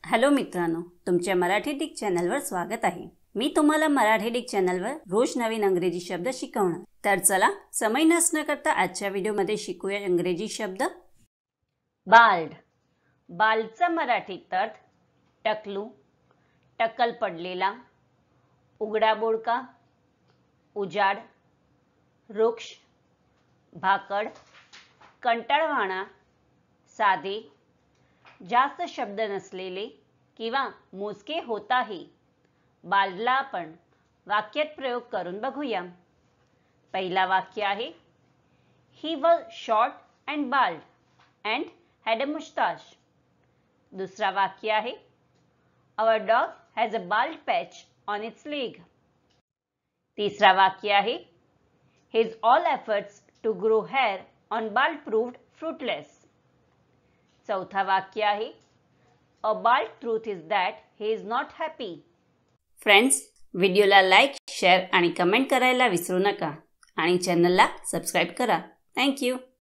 Hello मित्रांनो, तुमच्या Marathi Dick चॅनलवर स्वागत आहे। मी तुम्हाला मराठी डिक चॅनलवर रोज नवीन इंग्रजी शब्द शिकवणार। तर चला समय नष्ट न करता आजच्या व्हिडिओमध्ये शिकूया इंग्रजी शब्द। बाल्ड। बाल्डचा मराठीत अर्थ टकलू, टक्कल पडलेला, उघडा बोडका, उजाड, वृक्ष, भाकड, कंटाळवाणा, साधे, जास्त शब्द नसलेले किंवा मोजके होताही। बाल्डला आपण वाक्यात प्रयोग करून बघूया। पहिला वाक्य आहे he was short and bald and had a mustache. दुसरा वाक्य आहे our dog has a bald patch on its leg. तिसरा वाक्य आहे his all efforts to grow hair on bald proved fruitless. चौथा वाक्य आहे A bald truth is that he is not happy. Friends, व्हिडिओला लाईक, शेअर आणि comment करायला विसरू नका आणि चॅनलला सबस्क्राईब करा। Thank you.